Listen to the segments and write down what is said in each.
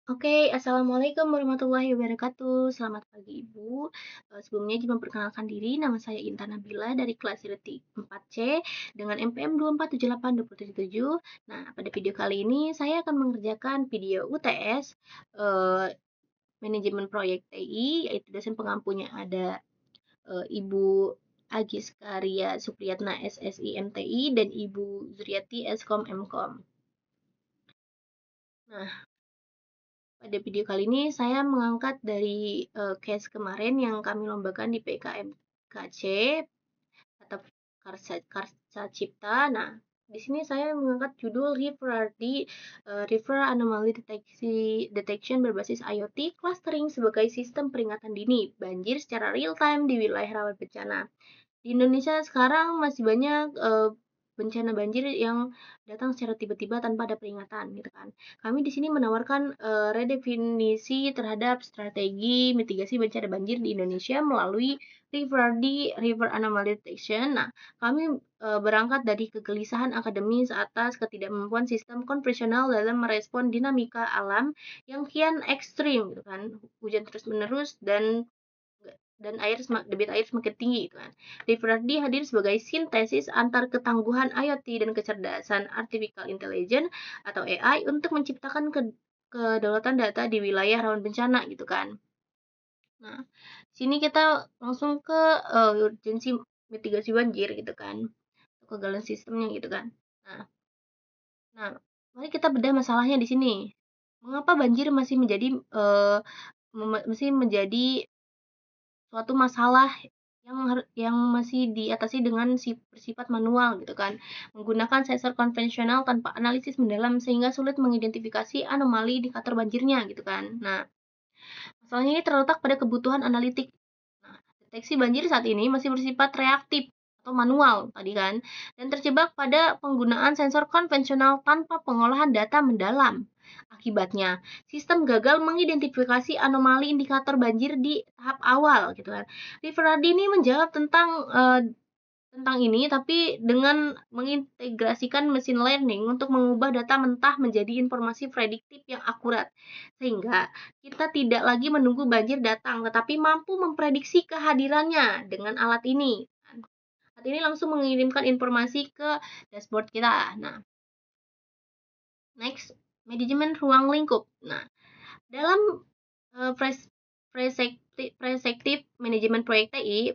Oke, assalamualaikum warahmatullahi wabarakatuh. Selamat pagi Ibu. Sebelumnya izin memperkenalkan diri, nama saya Intan Nabila dari kelas Reti 4C dengan NPM 2478277. Nah, pada video kali ini saya akan mengerjakan video UTS manajemen proyek TI, yaitu dosen pengampunya ada Ibu Agis Karya Supriyatna SSI MTI dan Ibu Zuriati Eskom Mkom. Nah, pada video kali ini saya mengangkat dari case kemarin yang kami lombakan di PKMKC atau Karsa Cipta. Nah, di sini saya mengangkat judul River Anomaly Detection berbasis IoT Clustering sebagai sistem peringatan dini banjir secara real time di wilayah rawan bencana. Di Indonesia sekarang masih banyak bencana banjir yang datang secara tiba-tiba tanpa ada peringatan gitu kan. Kami di sini menawarkan redefinisi terhadap strategi mitigasi bencana banjir di Indonesia melalui River Anomaly Detection. Nah, kami berangkat dari kegelisahan akademis atas ketidakmampuan sistem konvensional dalam merespon dinamika alam yang kian ekstrim gitu kan. Hujan terus-menerus dan debit air semakin tinggi gitu kan. Riverdi hadir sebagai sintesis antar ketangguhan IoT dan kecerdasan artificial intelligence atau AI untuk menciptakan kedaulatan data di wilayah rawan bencana gitu kan. Nah, sini kita langsung ke urgensi mitigasi banjir gitu kan. Kegagalan sistemnya gitu kan. Nah, nah, mari kita bedah masalahnya di sini. Mengapa banjir masih menjadi suatu masalah yang masih diatasi dengan bersifat manual gitu kan, menggunakan sensor konvensional tanpa analisis mendalam sehingga sulit mengidentifikasi anomali indikator banjirnya gitu kan. Nah, masalahnya ini terletak pada kebutuhan analitik. Nah, deteksi banjir saat ini masih bersifat reaktif atau manual tadi kan, dan terjebak pada penggunaan sensor konvensional tanpa pengolahan data mendalam. Akibatnya, sistem gagal mengidentifikasi anomali indikator banjir di tahap awal gitu kan. Riveradi ini menjawab tentang ini, tapi dengan mengintegrasikan mesin learning untuk mengubah data mentah menjadi informasi prediktif yang akurat. Sehingga kita tidak lagi menunggu banjir datang, tetapi mampu memprediksi kehadirannya dengan alat ini. Alat ini langsung mengirimkan informasi ke dashboard kita. Nah, next, manajemen ruang lingkup. Nah, dalam perspektif manajemen proyek TI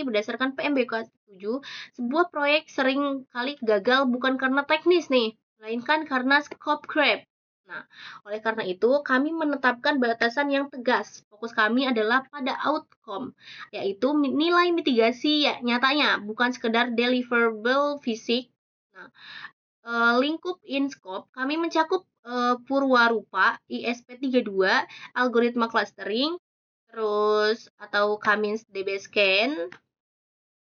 berdasarkan PMBK 7, sebuah proyek sering kali gagal bukan karena teknis nih, melainkan karena scope creep. Nah, oleh karena itu, kami menetapkan batasan yang tegas. Fokus kami adalah pada outcome, yaitu nilai mitigasi ya, nyatanya, bukan sekedar deliverable fisik. Nah, lingkup in scope, kami mencakup Purwarupa, ISP32, algoritma clustering, terus atau Cummins DB Scan.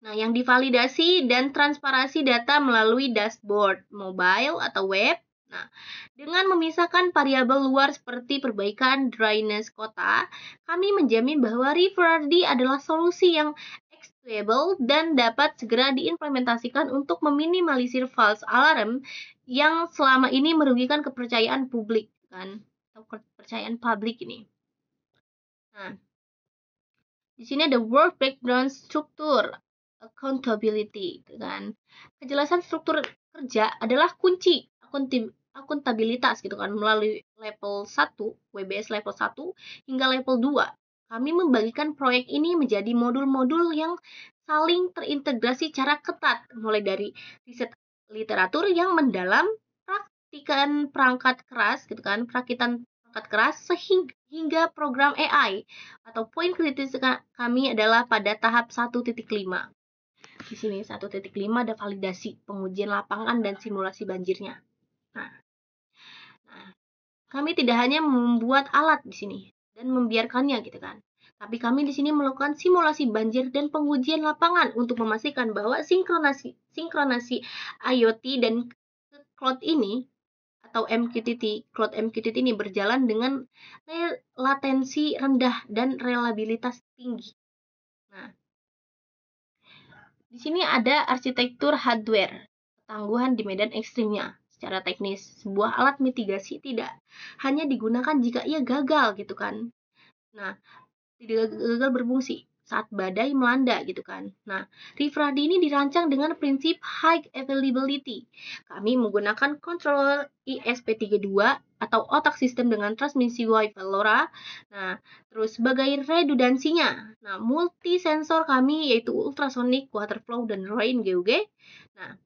Nah, yang divalidasi dan transparansi data melalui dashboard mobile atau web. Nah, dengan memisahkan variabel luar seperti perbaikan dryness kota, kami menjamin bahwa RiverD adalah solusi yang executable dan dapat segera diimplementasikan untuk meminimalisir false alarm yang selama ini merugikan kepercayaan publik kan atau kepercayaan publik ini. Nah, di sini ada work background struktur accountability kan. Kejelasan struktur kerja adalah kunci akuntabilitas gitu kan melalui level 1, WBS level 1 hingga level 2. Kami membagikan proyek ini menjadi modul-modul yang saling terintegrasi secara ketat mulai dari riset literatur yang mendalam, praktikan perangkat keras gitu kan, perakitan perangkat keras hingga program AI atau poin kritis kami adalah pada tahap 1.5. Di sini 1.5 ada validasi, pengujian lapangan dan simulasi banjirnya. Nah, kami tidak hanya membuat alat di sini dan membiarkannya gitu kan. Tapi kami di sini melakukan simulasi banjir dan pengujian lapangan untuk memastikan bahwa sinkronasi IoT dan cloud ini atau cloud MQTT ini berjalan dengan latensi rendah dan reliabilitas tinggi. Nah, di sini ada arsitektur hardware, ketangguhan di medan ekstrimnya. secara teknis. Sebuah alat mitigasi tidak hanya digunakan jika ia gagal gitu kan. Nah, tidak gagal berfungsi saat badai melanda gitu kan. Nah, Rifradi ini dirancang dengan prinsip high availability. Kami menggunakan controller ESP32 atau otak sistem dengan transmisi Wi-Fi LoRa. Nah, terus sebagai redundansinya, nah multi sensor kami yaitu ultrasonic, water flow dan rain GUG. Nah,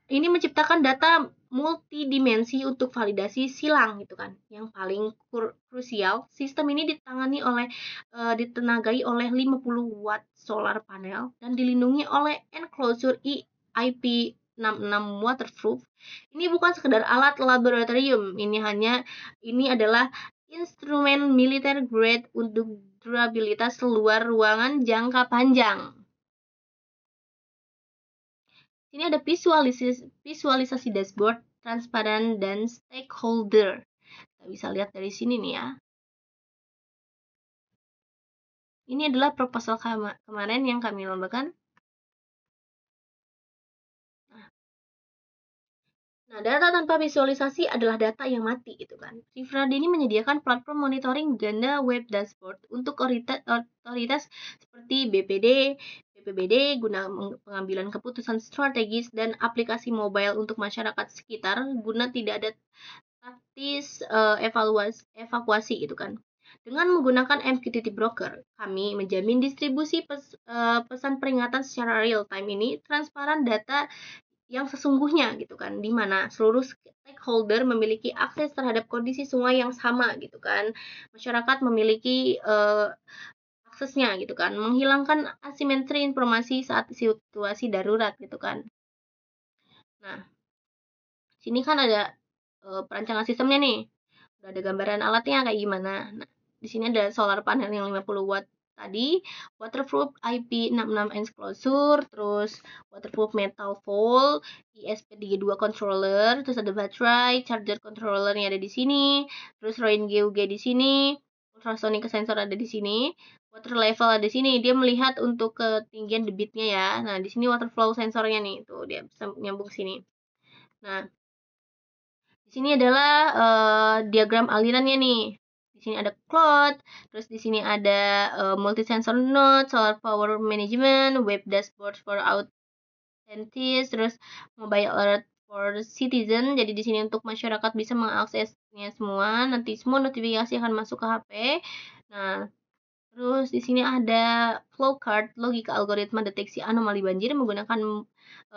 ini menciptakan data multidimensi untuk validasi silang gitu kan. Yang paling krusial, sistem ini ditenagai oleh 50 watt solar panel dan dilindungi oleh enclosure IP66 waterproof. Ini bukan sekedar alat laboratorium, ini adalah instrumen militer grade untuk durabilitas luar ruangan jangka panjang. Ini ada visualisasi dashboard, transparan, dan stakeholder. Kita bisa lihat dari sini nih ya. Ini adalah proposal kemarin yang kami lombakan. Nah, data tanpa visualisasi adalah data yang mati gitu kan. Rifradi ini menyediakan platform monitoring ganda web dashboard untuk otoritas seperti BPD, BPBD guna pengambilan keputusan strategis dan aplikasi mobile untuk masyarakat sekitar guna tidak ada taktis evakuasi gitu kan. Dengan menggunakan MQTT broker, kami menjamin distribusi pesan peringatan secara real time ini transparan data yang sesungguhnya gitu kan, di mana seluruh stakeholder memiliki akses terhadap kondisi sungai yang sama gitu kan. Masyarakat memiliki aksesnya gitu kan, menghilangkan asimetri informasi saat situasi darurat gitu kan. Nah, sini kan ada perancangan sistemnya nih. Udah ada gambaran alatnya kayak gimana. Nah, di sini ada solar panel yang 50 watt tadi, waterproof IP66 enclosure, terus waterproof metal foil, ESP32 controller, terus ada baterai, charger controller yang ada di sini, terus Rain GUG di sini, ultrasonic sensor ada di sini, water level ada di sini. Dia melihat untuk ketinggian debitnya ya. Nah, di sini water flow sensornya nih, tuh dia bisa nyambung sini. Nah, di sini adalah diagram alirannya nih. Di sini ada cloud, terus di sini ada multi sensor node, solar power management, web dashboard for authentities, terus mobile alert for citizen. Jadi di sini untuk masyarakat bisa mengaksesnya semua. Nanti semua notifikasi akan masuk ke HP. Nah, terus di sini ada flowchart, logika algoritma deteksi anomali banjir menggunakan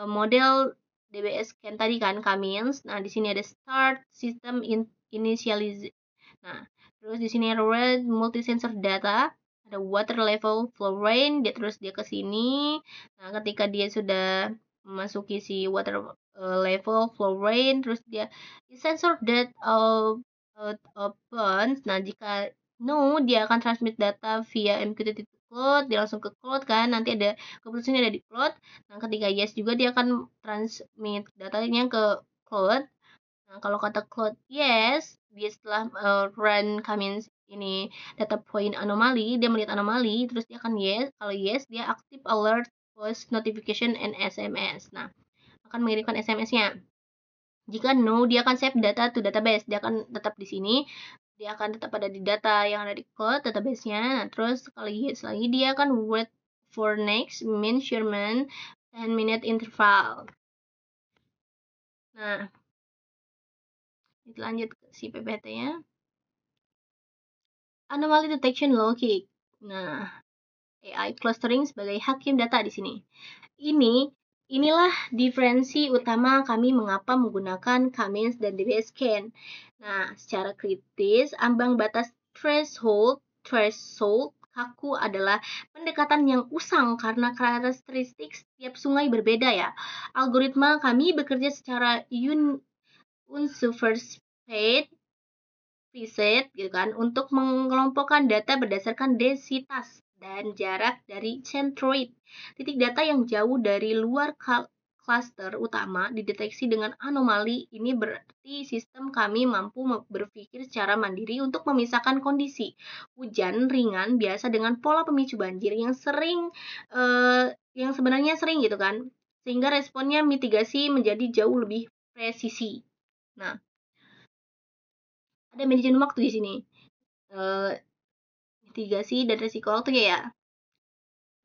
model DBS scan tadi kan, Cummins. Nah, di sini ada start system initialize. Nah, terus di sini ada red multi sensor data, ada water level, flow rain, terus dia ke sini. Nah, ketika dia sudah memasuki si water level, flow rain, terus dia sensor that opens. Nah, jika no, dia akan transmit data via MQTT to cloud, dia langsung ke cloud kan, nanti ada keputusannya ada di cloud. Nah, ketika yes juga dia akan transmit datanya ke cloud. Nah, kalau kata cloud yes, dia setelah run Cummins ini data point anomali, dia melihat anomali, terus dia akan yes. Kalau yes, dia active alert, post notification, and SMS. Nah, akan mengirimkan SMS-nya. Jika no, dia akan save data to database. Dia akan tetap di sini. Dia akan tetap ada di data yang ada di cloud database-nya. Nah, terus kalau yes lagi, dia akan wait for next measurement 10-minute interval. Nah, kita lanjut ke si PPT-nya. Anomaly detection logic. Nah, AI clustering sebagai hakim data di sini. Inilah diferensi utama kami mengapa menggunakan Cummins dan DBS scan. Nah, secara kritis, ambang batas threshold kaku adalah pendekatan yang usang karena karakteristik setiap sungai berbeda ya. Algoritma kami bekerja secara unsupervised preset gitu kan untuk mengelompokkan data berdasarkan densitas dan jarak dari centroid. Titik data yang jauh dari luar cluster utama dideteksi dengan anomali. Ini berarti sistem kami mampu berpikir secara mandiri untuk memisahkan kondisi hujan ringan biasa dengan pola pemicu banjir yang sebenarnya sering gitu kan sehingga responnya mitigasi menjadi jauh lebih presisi. Nah, ada manajemen waktu di sini. Eh, Mitigasi dan resiko waktu ya.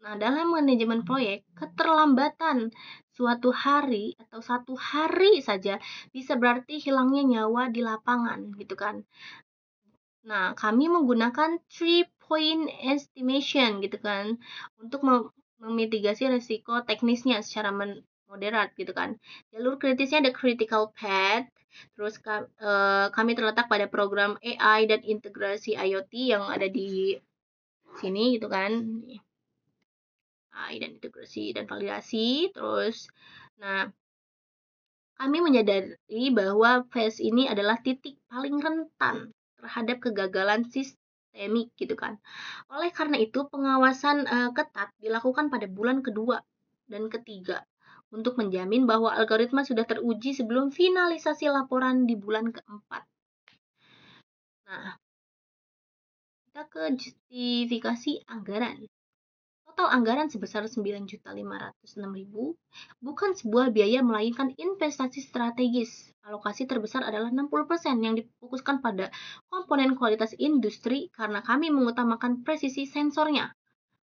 Nah, dalam manajemen proyek, keterlambatan suatu hari atau 1 hari saja bisa berarti hilangnya nyawa di lapangan, gitu kan. Nah, kami menggunakan 3-point estimation, gitu kan, untuk memitigasi resiko teknisnya secara moderat, gitu kan. Jalur kritisnya ada critical path, terus kami terletak pada program AI dan integrasi IoT yang ada di sini, gitu kan. AI dan integrasi dan validasi. Terus, nah, kami menyadari bahwa phase ini adalah titik paling rentan terhadap kegagalan sistemik gitu kan. Oleh karena itu, pengawasan ketat dilakukan pada bulan kedua dan ketiga untuk menjamin bahwa algoritma sudah teruji sebelum finalisasi laporan di bulan keempat. Nah, kita ke justifikasi anggaran. Total anggaran sebesar 9.506.000 bukan sebuah biaya melainkan investasi strategis. Alokasi terbesar adalah 60% yang difokuskan pada komponen kualitas industri karena kami mengutamakan presisi sensornya.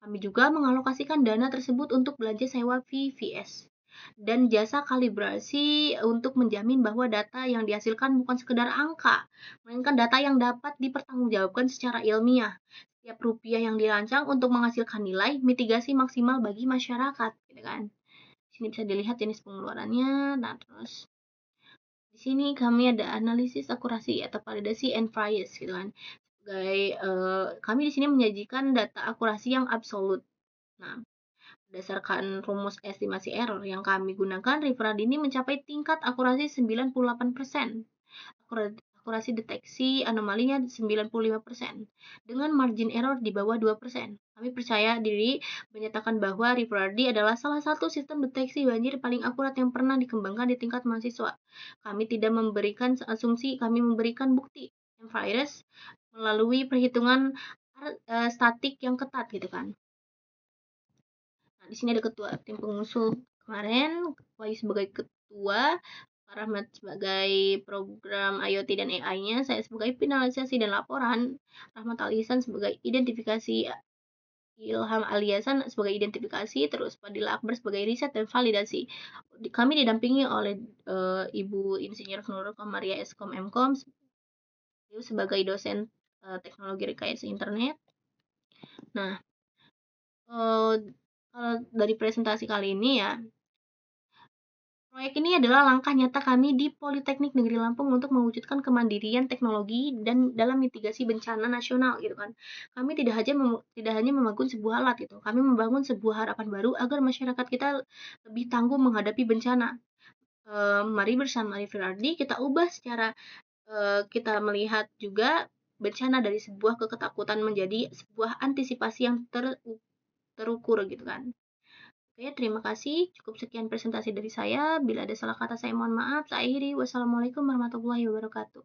Kami juga mengalokasikan dana tersebut untuk belanja sewa VVS dan jasa kalibrasi untuk menjamin bahwa data yang dihasilkan bukan sekedar angka, melainkan data yang dapat dipertanggungjawabkan secara ilmiah. Setiap rupiah yang dirancang untuk menghasilkan nilai mitigasi maksimal bagi masyarakat, gitu kan. Di sini bisa dilihat jenis pengeluarannya. Nah, terus di sini kami ada analisis akurasi atau validasi and bias, gitu kan. Kami di sini menyajikan data akurasi yang absolut. Nah, berdasarkan rumus estimasi error yang kami gunakan, referral ini mencapai tingkat akurasi 98%. Akurasi deteksi anomalinya 95%, dengan margin error di bawah 2%. Kami percaya diri menyatakan bahwa Riverdi adalah salah satu sistem deteksi banjir paling akurat yang pernah dikembangkan di tingkat mahasiswa. Kami tidak memberikan asumsi, kami memberikan bukti virus melalui perhitungan statik yang ketat, gitu kan. Nah, di sini ada ketua tim pengusul kemarin, Wahyu sebagai ketua, Pak Rahmat sebagai program IoT dan AI-nya, saya sebagai finalisasi dan laporan, Rahmat Alisan sebagai identifikasi, Ilham Aliasan sebagai identifikasi, terus Fadila Akbar sebagai riset dan validasi. Kami didampingi oleh Ibu Insinyur Nurul Komaria Eskom Mkom sebagai dosen teknologi rekayasa internet. Nah, kalau dari presentasi kali ini ya, proyek ini adalah langkah nyata kami di Politeknik Negeri Lampung untuk mewujudkan kemandirian teknologi dan dalam mitigasi bencana nasional, gitu kan. Kami tidak hanya membangun sebuah alat gitu, kami membangun sebuah harapan baru agar masyarakat kita lebih tangguh menghadapi bencana. Mari bersama Riverdi kita ubah secara kita melihat juga bencana dari sebuah ketakutan menjadi sebuah antisipasi yang terukur, gitu kan. Oke, terima kasih. Cukup sekian presentasi dari saya. Bila ada salah kata saya mohon maaf. Saya akhiri. Wassalamualaikum warahmatullahi wabarakatuh.